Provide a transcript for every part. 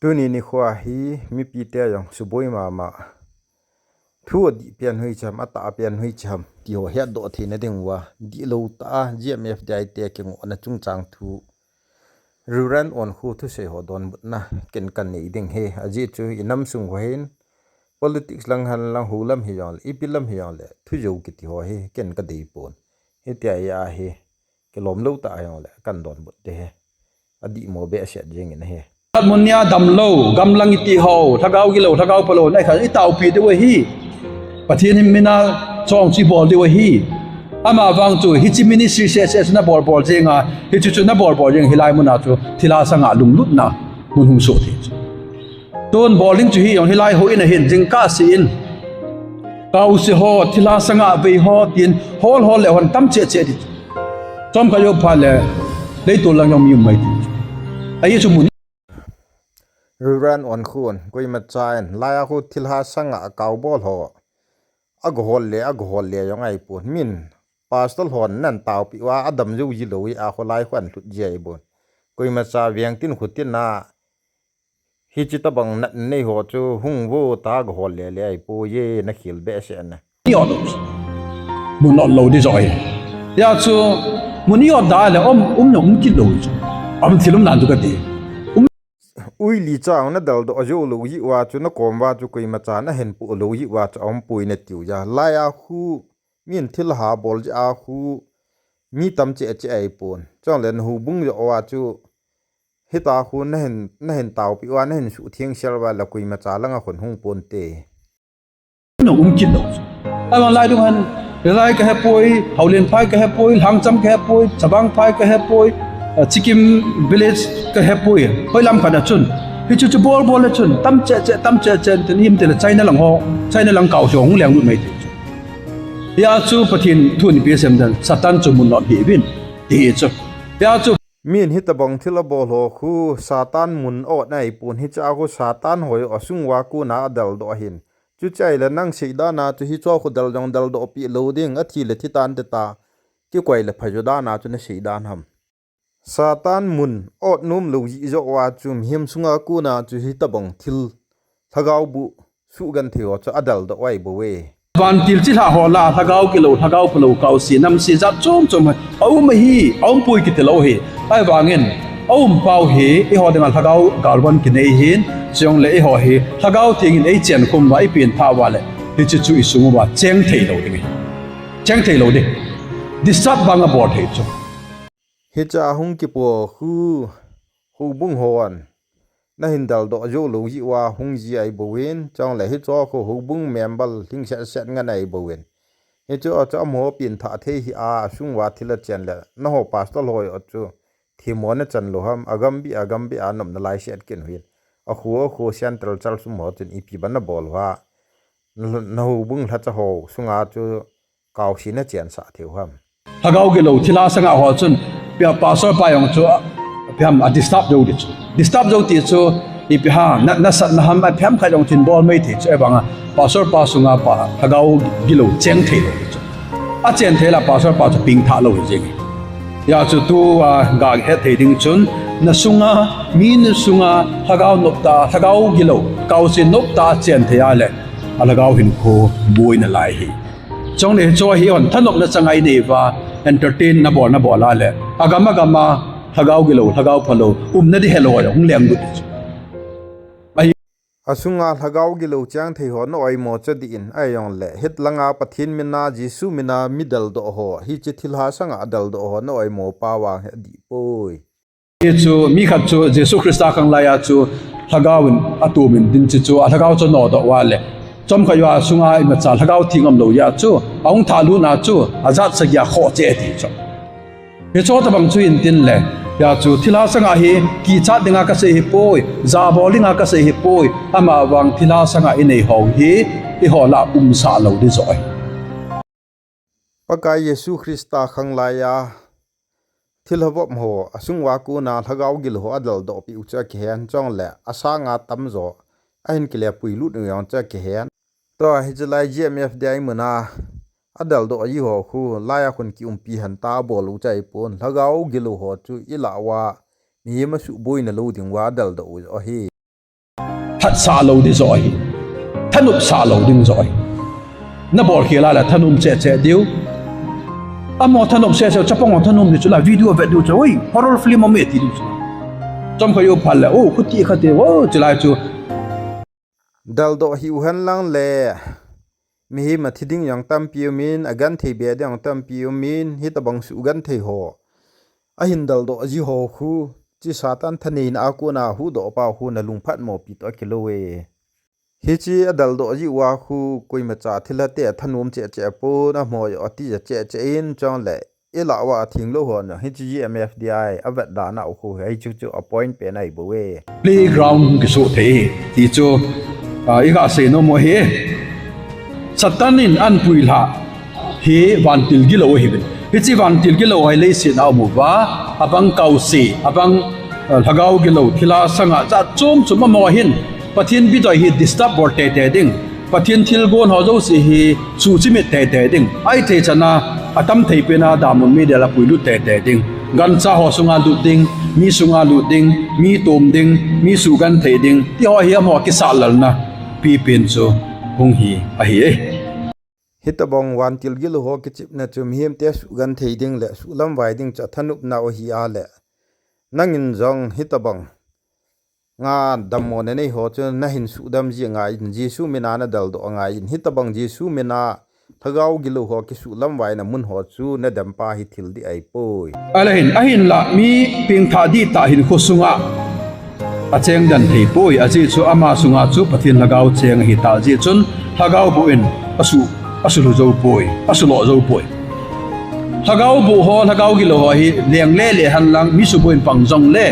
Tuni ni khwa hi mi pi te yong suboi ma thua di pian hui cham ata pian hui cham ti ho hiat do the na ding wa di lo ta GMFDI te ke ngo na chung chang thu Rev Onkho thu se ho Donbutna ken kan nei ding he aji chu inam sung hoin politics lang han lang hulam hi yong ipilam hi yong le Thujou ki ti ho he ken ka dei pon he te ya he ke lom lo ta yong le kan Donbut te he adi mo be se jing in he munya dam lo gam lang iti ho thagau gi lo thagau palo nai kha i tau pi de hi pathian him mina chong chi bol de hi ama wang chu hi chi ministry se na bol jenga hi chu na bol jeng hilai muna chu thila sanga lung lut na mun hung so thi ton bowling chu hi yong hilai ho in a hin jing ka si in kau se ho thila sanga ve ho tin hol le hon tam che di chom ka yo pha le dei to lang yong mi mai ti ai chu mun Rev Onkho koi ma chain laya khu thilha sanga kau bol ho aghol le yong ai pon min pastel hon nan taw pi wa adam ju ji loi a kholai khwan tut jai bon koi ma cha viang tin khutin na hi chi ta bang nat nei ho chu hung wo ta ghol le ai po ye na khil be se na yo mun not lo di zoi ya chu mun yo da le no ki lo thilum nan du ka ti ui li chang na dal do ajo lo yi wa chu na kom wa chu koi ma cha na hen pu lo yi wa chu om pui na tiu ya la ya khu min thil ha bol ja khu mi tam che ai pon chang len hu bung yo wa chu hita khu na hen taw pi wa na hen su thieng sel wa la koi ma cha langa khon hung pon te no ki lo ai bang lai du han lai ka he poi haulen phai ka he poi hang cham ka he poi chabang phai ka he poi Chikim village ka hepoi hoi lam khana chun hi chu bol le chun tam che tin him te China lang kau jong leng lu mai ti ya chu pathin thun psm dan satan chu mun not hi bin ti chu ya chu min hita bang thila bol ho khu satan mun o nai pun hi cha ko satan hoi asung wa ku na dal do hin chu chai la nang seida na chu hi cho khu dal do pi loading a thi le thi tan te ta ki koi le phajoda na chu na seida ham Satan mun ot num lo ji zo wa chum him sunga ku na chu hi tabang thil thagau bu su gan theo cha adal do wai bo we van til chi ha ho la thagau plo kau si nam si za chom au ma hi om pui ki te lo hi ai wangin om pau hi i ho dengal thagau galwan ki nei hin chong le i ho hi thagau thing in ei chen khum ba i pin tha wa le hi chu i su ba cheng thei lo ding disap bang a bor thei chu hi cha hung ki po hu bung hon na hindal do jo lo ji wa hung ji ai bo wen chang le hi cho ko hu bung membal hing set nga nai bo wen hi cho cha mo pin tha the hi a sung wa thila chen le na ho pastor hoi chu thimo na chan lo ham agam bi anom na lai set ken hin a kho central chal sum ho chen ipi ban na bol wa na hu bung tha cha ho sunga chu kaw si na chen sa theu ham thagau ge lo thila sanga ho chun pia pastor pa yong chu piam a disturb jo ti chu i pi ha na sat na ham a piam kha jong chin bol mai thi che banga pastor pa sunga pa thagau gi lo cheng thei lo chu a chen thei la pastor pa chu ping tha lo ji ya chu tu ga he thei ding chun na sunga min sunga thagau nop ta thagau gi lo kau sin nop ta chen thei a le alagau hin kho boi na lai hi chong le cho hi on thanop na changai nei wa entertain na bol la le agama thagau gi lo thagau phalo na di hello ong leng du asunga thagau gi lo chang thei ho no oi mo cha di in ai yong le hit langa pathin mina jisu mina middle do ho hi chi thilha sanga adal do ho no oi mo pa wa di poi chu mi khat chu jesu christa kang la ya chu thagawin atumin din chu thagau chu no do wa le chom khaywa sunga i ma cha thagau thingam lo ya chu ong thalu na chu azat sagya kho che ti chu he cho ta bang chu in tin le ya chu thila sanga hi ki cha dinga ka se hi poi za bolinga ka se hi poi ama wang thila sanga i nei ho hi i ho la sa lo di zoi pakai yesu christa khang la ya thilhawop ho asungwa ku na thagau gil ho adal do pi ucha ki hen chong le asanga tam zo ahin kile puilu nu yang cha ki hen to hijlai GMFDI muna adal do yi ho khu laya khun ki umpi han ta bol u chai pon thagau gilu ho chu ila wa mi ma su boi na lo ding wa dal do o hi thật xa lâu đi rồi thân ụp xa lâu đi rồi nó bỏ kia là thân ụp trẻ điếu mà thân ụp trẻ chấp bằng thân ụp thì chúng là video về điều rồi horror film mà mệt thì điều trong cái yêu phật là cứ tiếc khát chỉ là chú dal do hiu han lang le mi hi ma thiding yang tam piu min agan thei be dang tam piu min hi ta bang su gan thei ho a hin dal do ji ho khu chi satan thani na ku na hu do pa hu na lung phat mo pi to kilowe hi chi adal do ji wa khu koi ma cha thila te thanum che che po na mo yo ti che che in chong le e la wa thing lo ho na hi chi GMFDI avat da na khu hai chu chu appoint pe nai bo we playground cái số thế thì cho ý cả sẽ nó mua hết satanin an pui la he van til gi lo he he chi van til gi lo hai le se na mu wa abang kau se abang lagau gi lo thila sanga cha chom chum mo hin pathin bi doi hi disturb bor te ding pathin thil gon ho zo se hi su chi me te ding ai te chana atam thei pe na da mun mi de la pui lu te ding gan cha ho sunga lu ding mi sunga lu ding mi tom ding mi su gan thei ding ti ho hi mo ki sa lal na pi pen cho hung hi a hi hitabong wan til gil ho ki chip na chum him te su gan thei ding le su lam wai ding cha thanup na o hi a le nangin jong hitabong nga dammo ne nei ho chu na hin su dam ji nga in ji su mina na dal do nga in hitabong ji su mina thagau gil ho ki su lam wai na mun ho chu na dam pa hi thil di ai poi ahin la mi ping tha di ta hin kho sunga a cheng dan thei poi a ji chu ama sunga chu pathin lagau cheng hi ta ji chun lagau bu in asu lo zo poi asu lo zo poi lagau bu ho lagau gi lo hi leng le han lang mi su boin pang jong le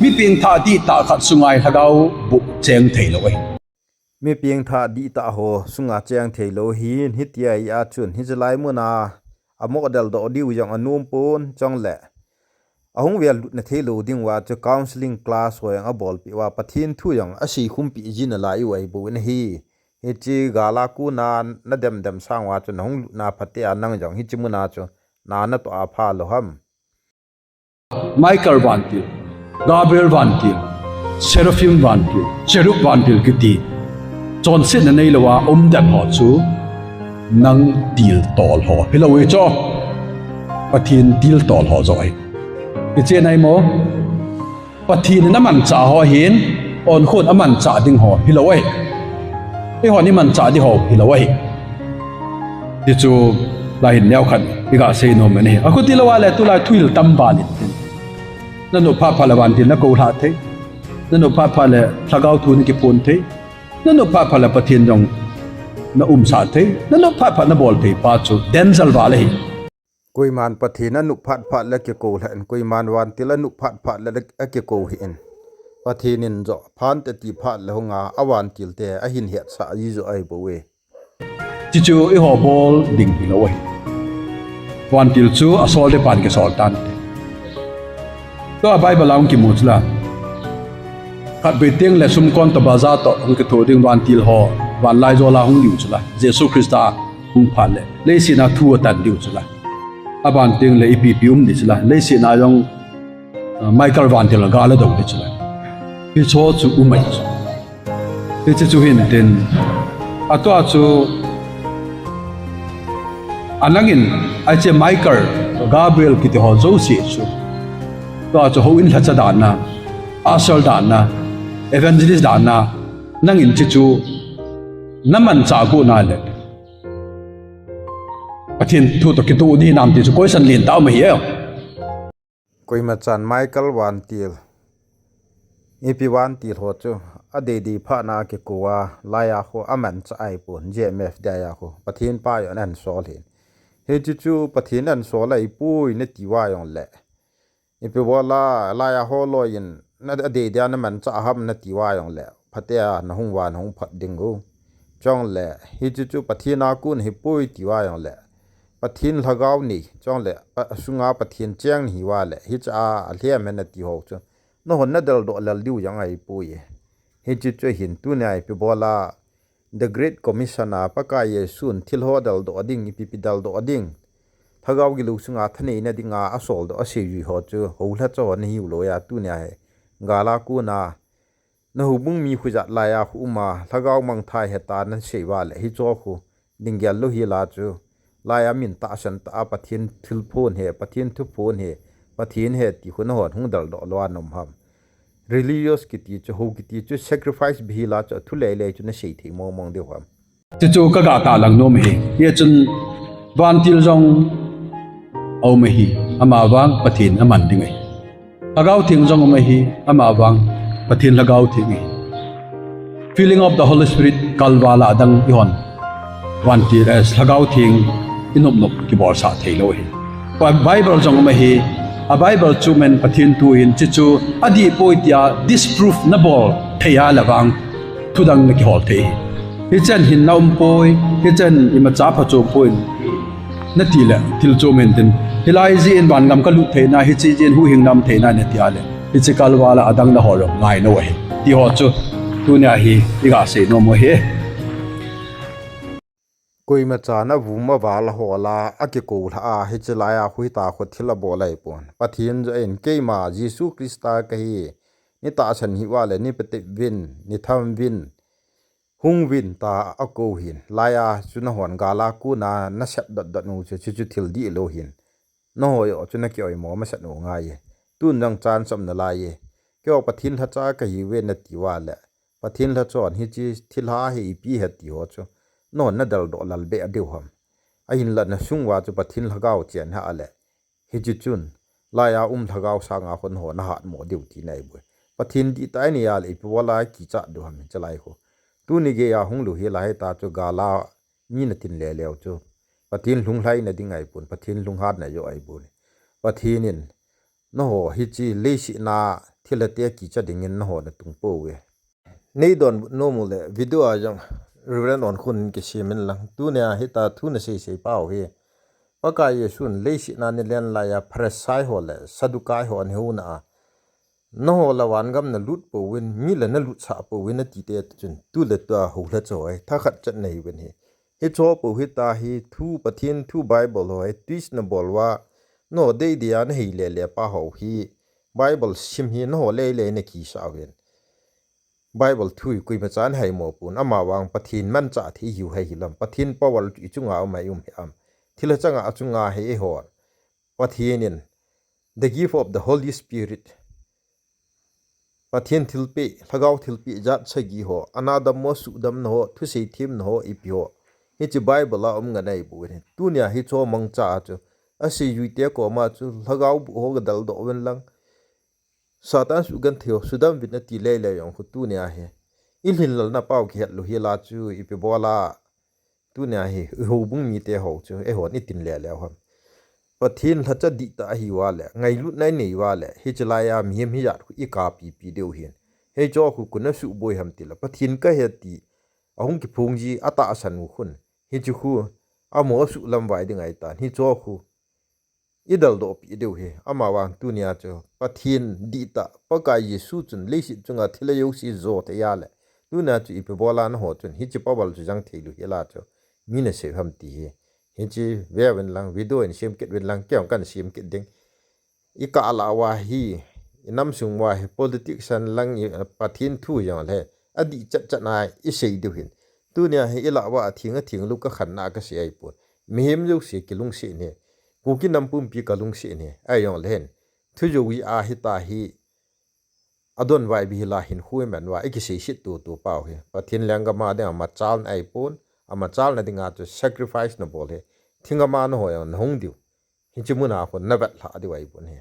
mi ping tha di ta khat sungai lagau bu cheng thei lo ai mi piang tha di ta ho sunga cheng thei lo hi hitia ya chun hi jalai mu na a model do diu yang anum pon chong le ahung vel na thelo ding wa cho counseling class ho yang a bol pi wa pathin thu yang a si khum pi jin la i wai bu na hi he chi gala ku na na dem sang wa cho nong na phate anang jong hi chimu na cho na na to a pha lo ham Michael Vantil Gabriel Vantil Seraphim Vantil Cherub Vantil kiti chon sit na nei lawa dan ho chu nang til tol ho hilowe cho pathin til tol ho rồi cái chuyện này mo pathin na man cha ho hin on khôn aman cha ding ho hilowe ai ho ni man cha di ho hilowe ti chu la hin neo khan bi ga sei no mane a ko ti lawa le tu la thuil tam ba ni na no pha la wan tin na ko la the na no pha le thagau thu ni ki pon the na no pha la pathin jong na sa the na no pha na bol the pa chu denzel wa le koi man pathina nu phat phat la ke ko hlan koi man wan tila nu phat phat la ke ko hin pathinin zo phan te ti phat la honga awan til te a hin het sa ji zo ai bo we ti chu i ho bol ding hi lo wai wan til chu asol de pan ke sol tan to a bible laung ki mutla khat be teng le sum kon to baza to ke tho ding wan til ho wan lai zo la hung liu chula jesu christa hung phan le sina thu tan liu chula aban ting le ipium ni chula le sina yong Michael Vantil ga la do ni chula hi cho chu umai chu chu hin ten atwa chu anangin ai che Michael Gabriel ki te ho zo si chu to chu ho in thacha dan na asal dan na evangelist dan na nangin chu naman cha ku na le pathin thu to ki tu ni nam ti chu koi san lin taw ma hi koi ma chan Michael Vantil epi Vantil ho chu ade di pha na ke ko wa la ya ho aman cha ai pon GMF da ya ho pathin pa yo nan sol hin he chu pathin an sol ai pui ne ti wa yong le epi wala la ya ho lo yin na ade dia na man cha ham na ti wa yong le phatia na hung wan hung phat ding go chong le hi chu pathina kun hi pui ti wa yong le pathin lagaw ni chong le sunga pathin cheng hi wa le hi cha a hlia men na ti ho chu no hon na dal do lal diu yang ai pui hi chu hin tu nai pi bola the great commissioner paka ye sun thil ho dal do ding pi dal do ding thagaw gi lu sunga thani na dinga asol do ase ri ho chu ho hla cho ni hu lo ya tu nai gala ku na na hubung mi khujat laya khu ma thagau mang thai heta nan seiwa le hi cho khu dingyal lo hi la chu laya min ta san ta pathin thil phone he pathin thu phone he pathin he ti khun hon hung dal do lo nom ham religious kiti chu ho kiti chu sacrifice bhi la chu thu le le chu na sei thi mong mong de ham chu ka ga ta lang nom hi ye chun van til jong au me hi ama wang pathin aman ding ai lagaw thing jong ma hi ama wang pathin lagaw thing hi feeling of the holy spirit kalwala adang ihon van til as lagaw thing inop nop ki bor sa theilo hi bible jong ma hi a bible chu men pathin tu in chu adi poitia disproof na bol theya lawang thudang na ki hol the hi chen hin naum poi hi chen ima cha pha chu point na ti la til chu men tin hilai ji in ban ngam ka lu the na hi chi jin hu hing nam the na ne tia le hi chi kalwala adang na hor ngai no he ti ho chu tu nya hi iga se no mo he koi ma cha na vu ma wal hola aki ko la hi chelaya hui ta kho thila bo lai pon pathin jo en ke ma jisu krista ka hi ni ta san hi wa le ni pete win ni tham win hung win ta ako hin laya chu na hon gala ku na sep dot nu chu thil di lo hin no yo chu na ki oi mo ma sat no nga ye tu nang chan som na la ye kyo pathin tha cha ka hi we na ti wa le pathin tha chon hi chi thil ha hi pi he ti ho chu no na dal do lal be adu ham a in la na sung wa chu pathin lagaw chen ha ale hi chi chun la ya lagaw sa nga khon ho na hat mo diu ti nai bu pathin di tai ni ya le pi wala ki cha du ham chalai ho tu ni ge ya hung lu hi lai ta chu gala ni na tin le lew chu pathin lung lai na ding ai pun pathin lung hat na yo ai bu pathin in no ho hi chi le si na thilate ki cha ding in no ho na tung po we nei don no mu le video a jang Rev Onkho ki simin lang tu ne hi ta thu na sei pau hi paka ye sun le si na ni len la ya phrasai ho le sadukai ho ni hu na no ho la wan gam na lut po win mi la na lut sa po win na ti te chun tu le ta ho la choi tha khat chat nei win hi cho po hi ta hi thu pathin thu bible ho twist na bolwa no de dia na hi le pa ho hi bible sim hi no le na ki sa win bible thui kui ma chan hai mo pun ama wang pathin man cha thi hu hai hilam pathin power chu chunga mai am thila changa achunga he ho pathin in the gift of the holy spirit pathin thilpe lagaw thilpe jat sagi ho anada mo su dam no thu sei thim no ipi ho hi chi bible la nga nei bu ni tu nya hi cho mang cha chu asi yu te ko ma chu lagaw bu ho ga dal do wen lang satan su gan theo sudam vin ti le yong khu tu nya he ilhin lal na pau ki het lu hi la chu ipi bola tu nya he ho bung mi te ho chu e ho ni tin le ham pathin hacha di ta hi wa le ngai lut nai nei wa le hi chalaya miem hi yat khu i ka pi deu hin he cho khu kuna su boi ham ti la pathin ka he ti ahung ki phung ji ata asan u khun hi chu khu amo su lam wai ding ai tan hi cho khu idal do pi deu he ama wang tu nya cho pathin di ta paka yesu chun le si chunga thile yo si zo te ya le tu na chu ipi bola na ho chun hi chi pawal chu jang theilu hi la cho mi na se ham ti he hi chi ve wen lang video in sim ket wen lang kyang kan sim ket ding i ka la wa hi nam sung wa hi politics an lang pathin thu ya le adi chat na i sei du hin tu nya hi ila wa thing lu ka khan na ka se ai pu mihim jo se kilung se ne Kuki nampum pi kalung si ni ayong len Thujou wi a hita hi adon vai bi la hin hui man wa ikisi sit tu pau he pathin lenga ma de ma chal ai pon ama chal na dinga to sacrifice na bol he thinga ma no ho na hong diu hin chimuna ko na bat la di wai pon he